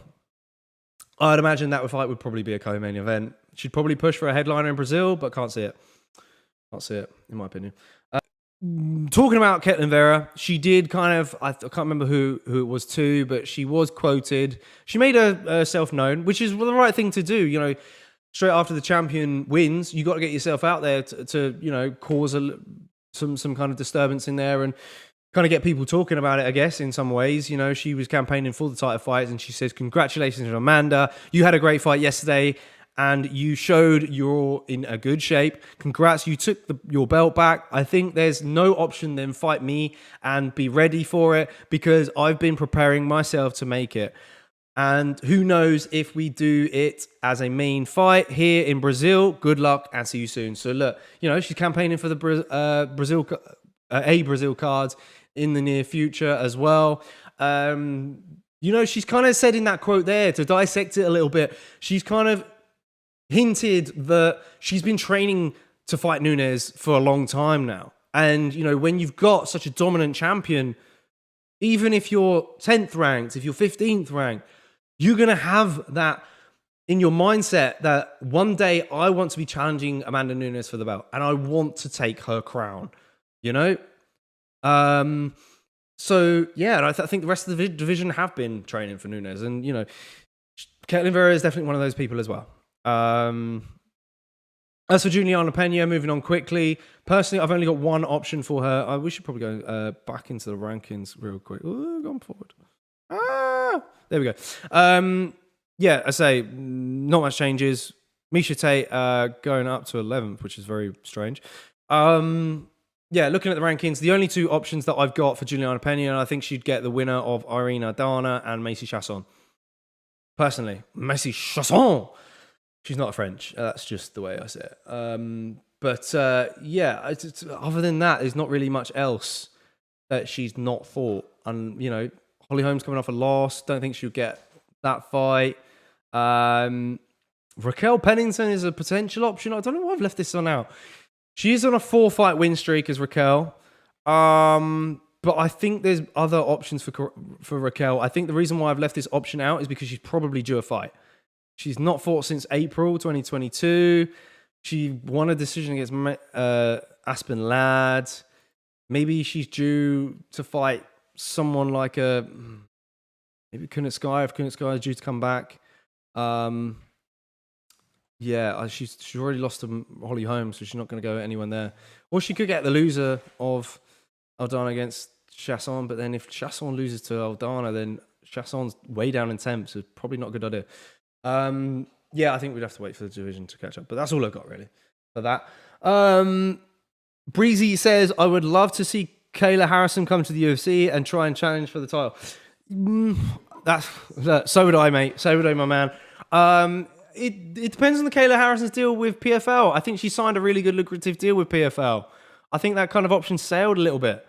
I'd imagine that fight would probably be a co-main event. She'd probably push for a headliner in Brazil, but can't see it. In my opinion. Talking about Ketlen Vera, she did kind of, I can't remember who it was to, but she was quoted. She made herself known, which is the right thing to do. Straight after the champion wins, you got to get yourself out there to cause some kind of disturbance in there and kind of get people talking about it, I guess, in some ways. She was campaigning for the title fights and she says, congratulations to Amanda. You had a great fight yesterday and you showed you're in a good shape. Congrats, you took your belt back. I think there's no option than fight me and be ready for it because I've been preparing myself to make it. And who knows if we do it as a main fight here in Brazil. Good luck and see you soon. So look, she's campaigning for the Brazil cards in the near future as well. She's kind of said in that quote there, to dissect it a little bit, she's kind of hinted that she's been training to fight Nunes for a long time now. And, when you've got such a dominant champion, even if you're 10th ranked, if you're 15th ranked, you're going to have that in your mindset that one day I want to be challenging Amanda Nunes for the belt and I want to take her crown, So, yeah, I think the rest of the division have been training for Nunes. And, Ketlen Vera is definitely one of those people as well. As for Julianna Pena, moving on quickly. Personally, I've only got one option for her. We should probably go back into the rankings real quick. Ooh, gone forward. There we go. I say, not much changes. Misha Tate going up to 11th, which is very strange. Looking at the rankings, the only two options that I've got for Julianna Pena, I think she'd get the winner of Irene Aldana and Macy Chasson. Personally, Macy Chasson. She's not French. That's just the way I say it. But yeah, other than that, there's not really much else that she's not fought. And, Holly Holm's coming off a loss. Don't think she'll get that fight. Raquel Pennington is a potential option. I don't know why I've left this one out. She's on a 4-fight win streak as Raquel. But I think there's other options for Raquel. I think the reason why I've left this option out is because she's probably due a fight. She's not fought since April 2022. She won a decision against Aspen Ladd. Maybe she's due to fight someone like maybe Kunitskaya, if Kunitskaya is due to come back. Yeah, she's already lost to Holly Holm, so she's not going to go anyone there. Or she could get the loser of Aldana against Chasson, but then if Chasson loses to Aldana, then Chasson's way down in temp, so probably not a good idea. Yeah, I think we'd have to wait for the division to catch up, but that's all I've got really for that. Breezy says, I would love to see Kayla Harrison come to the UFC and try and challenge for the title. So would I, mate. So would I, my man. It depends on the Kayla Harrison's deal with PFL. I think she signed a really good lucrative deal with PFL. I think that kind of option sailed a little bit.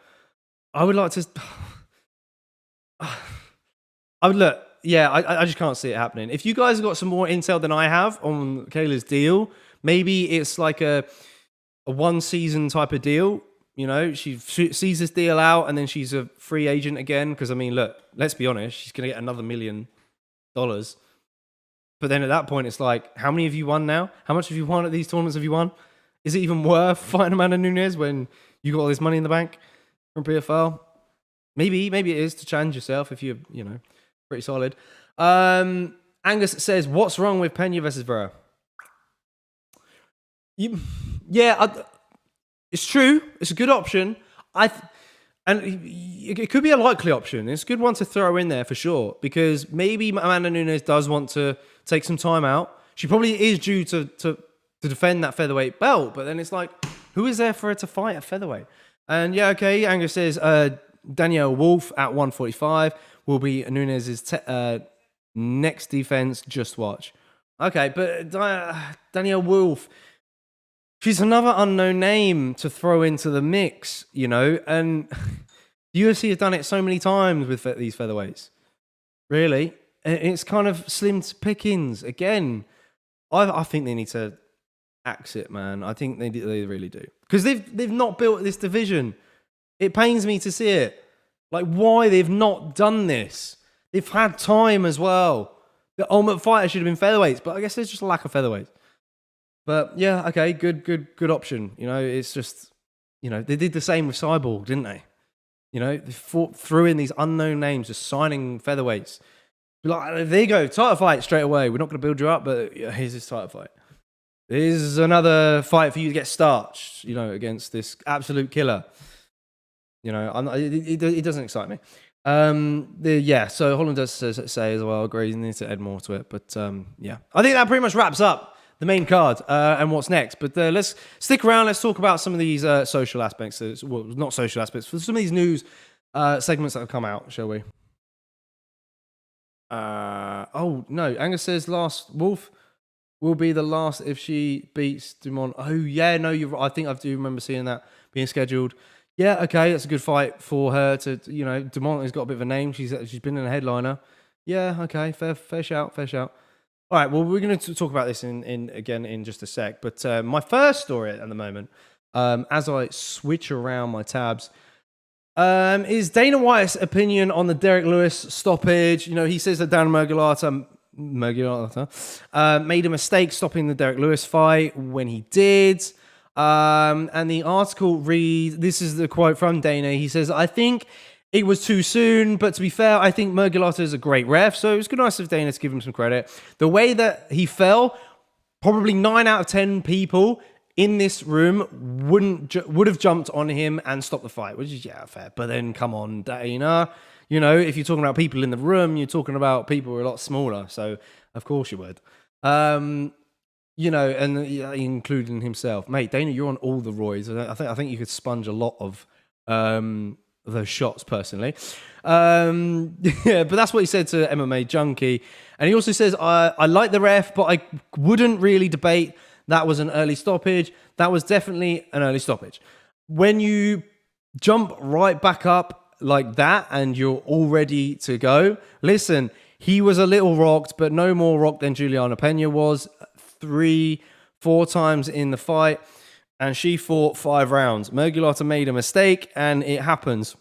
I would like to... I just can't see it happening. If you guys have got some more intel than I have on Kayla's deal, maybe it's like a one-season type of deal. She sees this deal out and then she's a free agent again. Because, look, let's be honest, she's going to get another $1 million. But then at that point, it's like, how many have you won now? How much have you won at these tournaments have you won? Is it even worth fighting Amanda Nunes when you got all this money in the bank from PFL? Maybe it is to challenge yourself if you're, pretty solid. Angus says, what's wrong with Pena versus Vera? It's true. It's a good option. And it could be a likely option. It's a good one to throw in there for sure, because maybe Amanda Nunes does want to take some time out. She probably is due to defend that featherweight belt, but then it's like, who is there for her to fight at featherweight? And yeah, okay, Angus says Danielle Wolf at 145 will be Nunes' next defense. Just watch. Okay, but Danielle Wolf, she's another unknown name to throw into the mix, and the UFC has done it so many times with these featherweights. Really. It's kind of slim pickings. Again, I think they need to axe it, man. I think they really do. Because they've not built this division. It pains me to see it. Like, why they've not done this. They've had time as well. The Ultimate Fighter should have been featherweights, but I guess there's just a lack of featherweights. But yeah, okay, good option. It's just, they did the same with Cyborg, didn't they? They threw in these unknown names, just signing featherweights. Like, there you go, title fight straight away. We're not going to build you up, but here's this title fight. Here's another fight for you to get starched, against this absolute killer. It doesn't excite me. So Holland does say as well, agrees, needs to add more to it. But yeah, I think that pretty much wraps up the main card and what's next. But let's stick around. Let's talk about some of these social aspects. Well, not social aspects, for some of these news segments that have come out, shall we? Oh no, Angus says last Wolf will be the last if she beats Dumont. Oh yeah, no, you're right. I think I do remember seeing that being scheduled. Yeah, okay, that's a good fight for her to, Dumont has got a bit of a name. She's been in a headliner. Yeah, okay, fair shout. All right, well, we're going to talk about this in just a sec. But my first story at the moment, as I switch around my tabs, is Dana White's opinion on the Derrick Lewis stoppage. He says that Dan Murgulata made a mistake stopping the Derrick Lewis fight when he did. And the article reads, this is the quote from Dana. He says, I think it was too soon, but to be fair, I think Murgulata is a great ref, so it was good nice of Dana to give him some credit. The way that he fell, probably 9 out of 10 people in this room would have jumped on him and stopped the fight, which is, yeah, fair. But then, come on, Dana. If you're talking about people in the room, you're talking about people who are a lot smaller, so of course you would. And including himself. Mate, Dana, you're on all the roids. I think you could sponge a lot of those shots personally. Yeah, but that's what he said to MMA Junkie. And he also says, I like the ref, but I wouldn't really debate that was an early stoppage. That was definitely an early stoppage. When you jump right back up like that and you're all ready to go, listen, he was a little rocked, but no more rocked than Julianna Pena was 3-4 times in the fight. And she fought 5 rounds. Murgulata made a mistake, and it happens.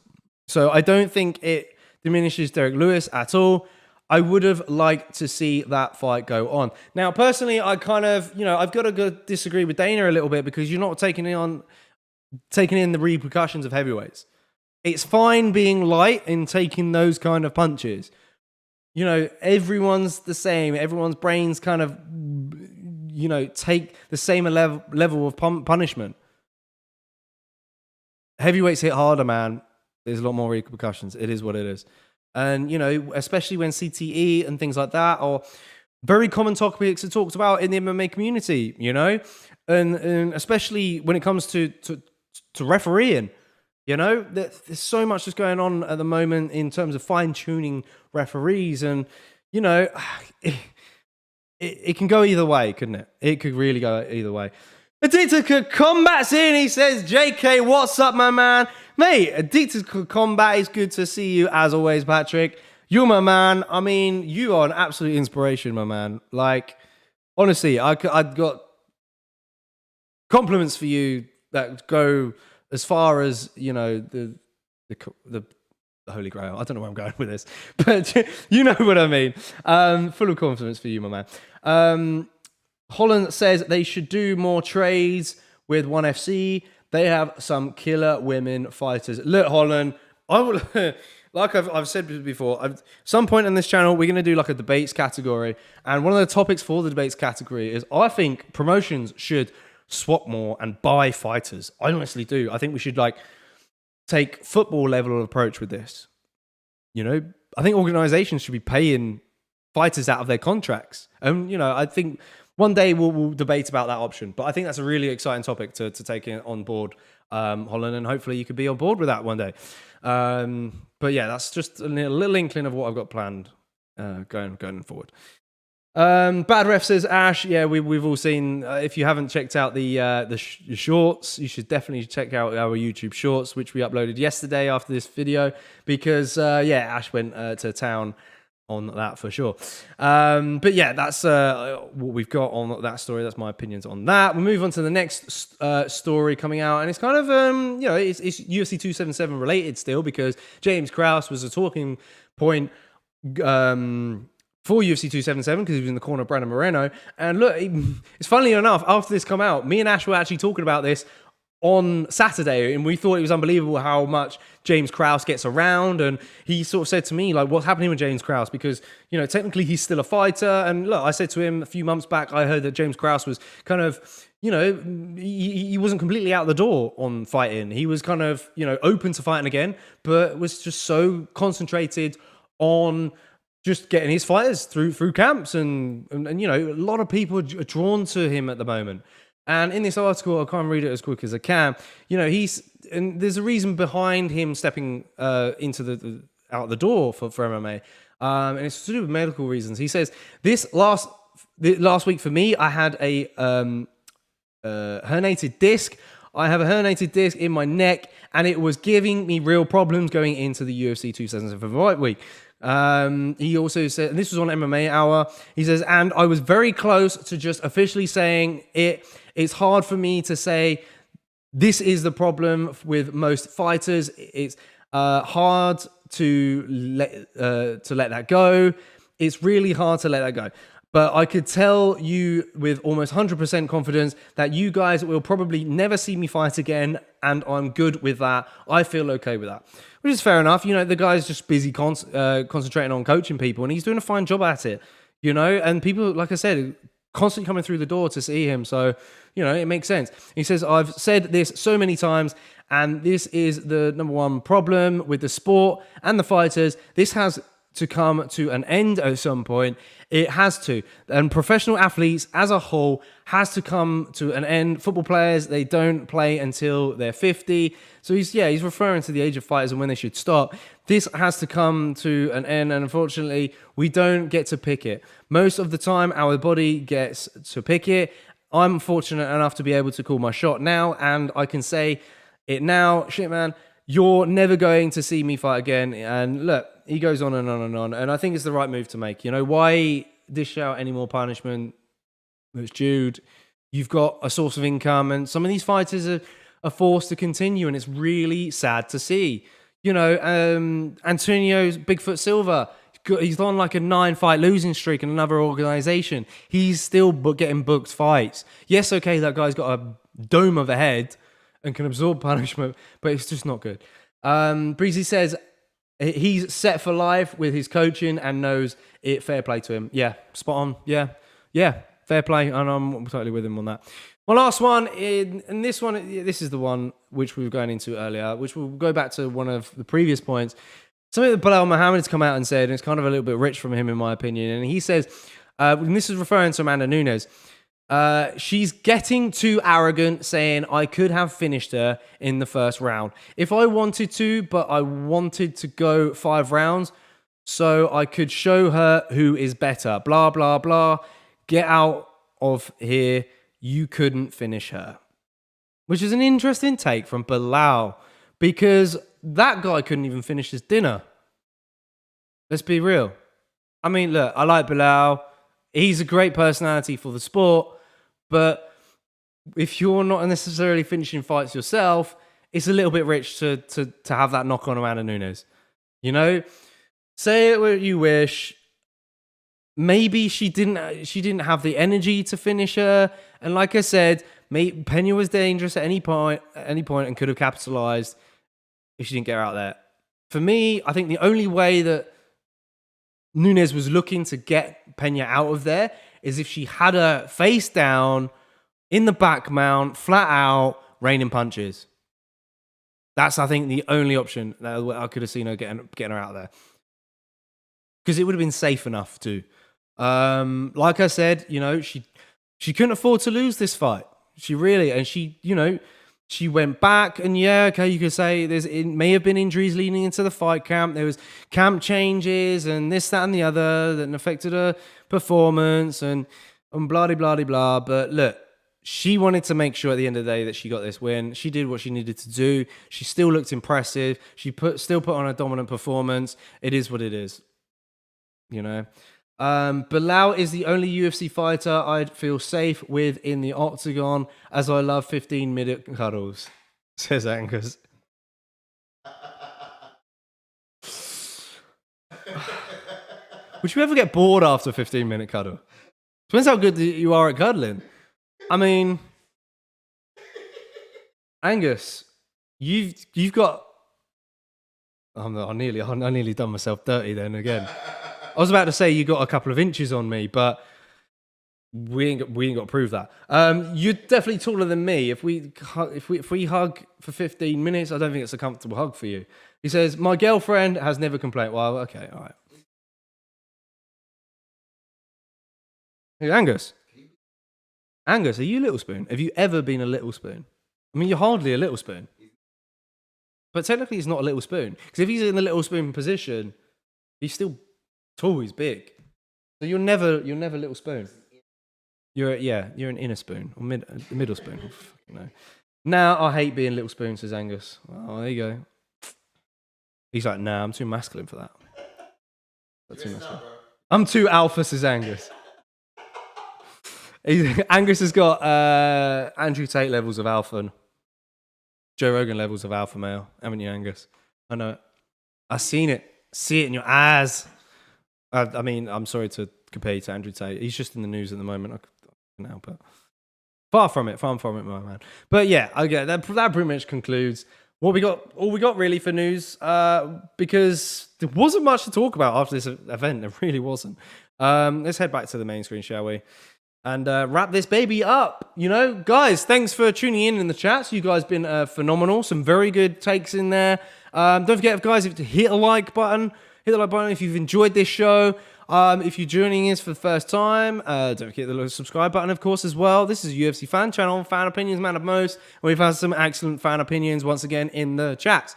So I don't think it diminishes Derrick Lewis at all. I would have liked to see that fight go on. Now, personally, I kind of, I've got to go disagree with Dana a little bit because you're not taking in the repercussions of heavyweights. It's fine being light and taking those kind of punches. Everyone's the same. Everyone's brains kind of, take the same level of punishment. Heavyweights hit harder, man. There's a lot more repercussions. It is what it is. And, especially when CTE and things like that are very common topics that talked about in the MMA community, and especially when it comes to refereeing, there's so much that's going on at the moment in terms of fine-tuning referees. And, it can go either way, couldn't it? It could really go either way. Addicted Combat's in. He says, JK, what's up, my man? Mate, Addicted Combat, is good to see you as always, Patrick. You're my man. I mean, you are an absolute inspiration, my man. Like, honestly, I've got compliments for you that go as far as, the Holy Grail. I don't know where I'm going with this, but you know what I mean. Full of confidence for you, my man. Holland says they should do more trades with ONE FC. They have some killer women fighters. Look, Holland, I will, like I've said before, at some point on this channel, we're going to do like a debates category. And one of the topics for the debates category is I think promotions should swap more and buy fighters. I honestly do. I think we should take football level approach with this. I think organizations should be paying fighters out of their contracts. I think one day we'll debate about that option, but I think that's a really exciting topic to take on board, Holland, and hopefully you could be on board with that one day. But yeah, that's just a little inkling of what I've got planned going forward. Bad Ref says, Ash, yeah, we've all seen, if you haven't checked out the shorts, you should definitely check out our YouTube shorts, which we uploaded yesterday after this video, because Ash went to town on that for sure. But yeah, that's what we've got on that story. That's my opinions on that. We'll move on to the next story coming out, and it's kind of it's UFC 277 related still, because James Krause was a talking point for UFC 277 because he was in the corner of Brandon Moreno. And look, it's funnily enough, after this come out, me and Ash were actually talking about this on Saturday, and we thought it was unbelievable how much James Krause gets around. And he sort of said to me, like, what's happening with James Krause? Because, technically he's still a fighter. And look, I said to him a few months back, I heard that James Krause was kind of, he wasn't completely out the door on fighting. He was kind of, open to fighting again, but was just so concentrated on just getting his fighters through camps. And a lot of people are drawn to him at the moment. And in this article, I'll kind of read it as quick as I can. And there's a reason behind him stepping into out the door for MMA, and it's to do with medical reasons. He says, this last week for me, I had a herniated disc. I have a herniated disc in my neck, and it was giving me real problems going into the UFC 277 fight week. He also said, and this was on MMA Hour, he says, and I was very close to just officially saying it. It's hard for me to say this is the problem with most fighters. It's hard to let that go. It's really hard to let that go. But I could tell you with almost 100% confidence that you guys will probably never see me fight again, and I'm good with that. I feel okay with that, which is fair enough. The guy's just busy concentrating on coaching people, and he's doing a fine job at it, and people, like I said, constantly coming through the door to see him. So, it makes sense. He says, I've said this so many times, and this is the number one problem with the sport and the fighters. This has to come to an end at some point. It has to. And professional athletes as a whole has to come to an end. Football players, they don't play until they're 50. So he's referring to the age of fighters and when they should stop. This has to come to an end, and unfortunately, we don't get to pick it. Most of the time, our body gets to pick it. I'm fortunate enough to be able to call my shot now, and I can say it now. Shit, man, you're never going to see me fight again. And look, he goes on and on and on, and I think it's the right move to make. You know, why dish out any more punishment? It's Jude. You've got a source of income, and some of these fighters are forced to continue, and it's really sad to see. You know, Antonio's Bigfoot Silva, he's on like a 9-fight losing streak in another organization. He's still getting booked fights. Yes, okay, that guy's got a dome of a head and can absorb punishment, but it's just not good. Breezy says he's set for life with his coaching and knows it. Fair play to him. Yeah, spot on. Yeah, fair play, and I'm totally with him on that. My last one, and this is the one which we were going into earlier, which will go back to one of the previous points. Something that Bilal Muhammad's come out and said, and it's kind of a little bit rich from him, in my opinion. And he says, and this is referring to Amanda Nunes, she's getting too arrogant, saying, I could have finished her in the first round if I wanted to, but I wanted to go 5 rounds so I could show her who is better. Blah, blah, blah. Get out of here. You couldn't finish her. Which is an interesting take from Bilal, because that guy couldn't even finish his dinner. Let's be real. I mean, look, I like Bilal. He's a great personality for the sport, but if you're not necessarily finishing fights yourself, it's a little bit rich to have that knock on Amanda Nunes. You know? Say it what you wish. Maybe she didn't have the energy to finish her, and like I said, Pena was dangerous at any point, and could have capitalized if she didn't get her out there. For me, I think the only way that Nunes was looking to get Pena out of there is if she had her face down in the back mount, flat out, raining punches. That's, I think, the only option that I could have seen her getting her out of there, because it would have been safe enough to. Like I said, you know, she couldn't afford to lose this fight. She went back, and yeah, okay, you could say it may have been injuries leading into the fight camp. There was camp changes and this, that, and the other that affected her performance and blah, blah, blah, blah. But look, she wanted to make sure at the end of the day that she got this win. She did what she needed to do. She still looked impressive. She still put on a dominant performance. It is what it is, you know. Bilal is the only UFC fighter I'd feel safe with in the octagon, as I love 15-minute cuddles, says Angus. Would you ever get bored after a 15-minute cuddle? Depends how good you are at cuddling. I mean, Angus, you've got... I nearly done myself dirty then again. I was about to say you got a couple of inches on me, but we ain't got to prove that. You're definitely taller than me. If we hug for 15 minutes, I don't think it's a comfortable hug for you. He says, my girlfriend has never complained. Well, okay, all right. Hey, Angus, are you a little spoon? Have you ever been a little spoon? I mean, you're hardly a little spoon. But technically, he's not a little spoon. Because if he's in the little spoon position, he's still tall, he's big. So you're never little spoon. You're an inner spoon or middle spoon. Oh, no. Now I hate being little spoon, says Angus. Oh, there you go. He's like, nah, I'm too masculine for that. That's too masculine. I'm too alpha, says Angus. Angus has got Andrew Tate levels of alpha and Joe Rogan levels of alpha male, haven't you, Angus? I know it. I've seen it. See it in your eyes. I mean, I'm sorry to compare you to Andrew Tate. He's just in the news at the moment. I can help it. Far from it, my man. But yeah, okay, that pretty much concludes what we got. All we got really for news, because there wasn't much to talk about after this event. There really wasn't. Let's head back to the main screen, shall we? And wrap this baby up. You know, guys, thanks for tuning in the chats. You guys been phenomenal. Some very good takes in there. Don't forget, guys, to hit a like button. Hit the like button if you've enjoyed this show. If you're joining us for the first time, don't forget the little subscribe button, of course, as well. This is a UFC fan channel. Fan opinions matter most. And we've had some excellent fan opinions once again in the chat.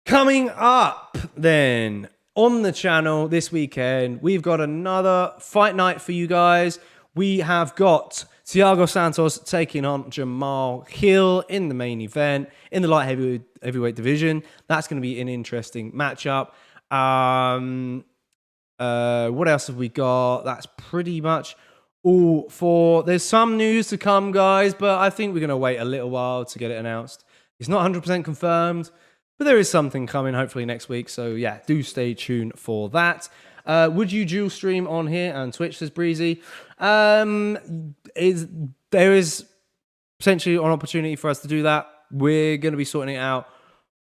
Coming up then on the channel this weekend, we've got another fight night for you guys. We have got Thiago Santos taking on Jamal Hill in the main event in the light heavyweight division. That's going to be an interesting matchup. What else have we got? That's pretty much all for. There's some news to come, guys, but I think we're going to wait a little while to get it announced. It's not 100% confirmed, but there is something coming hopefully next week. So yeah, do stay tuned for that. Would you dual stream on here and Twitch, says Breezy? There is potentially an opportunity for us to do that. We're going to be sorting it out.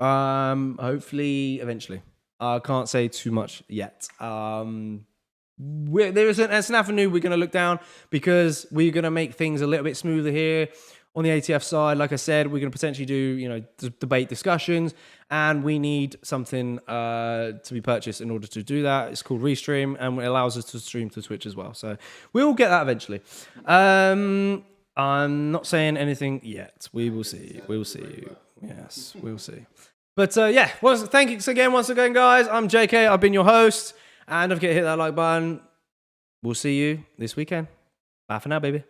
Hopefully, eventually. I can't say too much yet. There's an avenue we're going to look down because we're going to make things a little bit smoother here on the ATF side. Like I said, we're going to potentially do, debate discussions, and we need something to be purchased in order to do that. It's called Restream, and it allows us to stream to Twitch as well. So we'll get that eventually. I'm not saying anything yet. We will see. We'll see. Yes, we'll see. But thanks again, once again, guys. I'm JK. I've been your host. And don't forget to hit that like button. We'll see you this weekend. Bye for now, baby.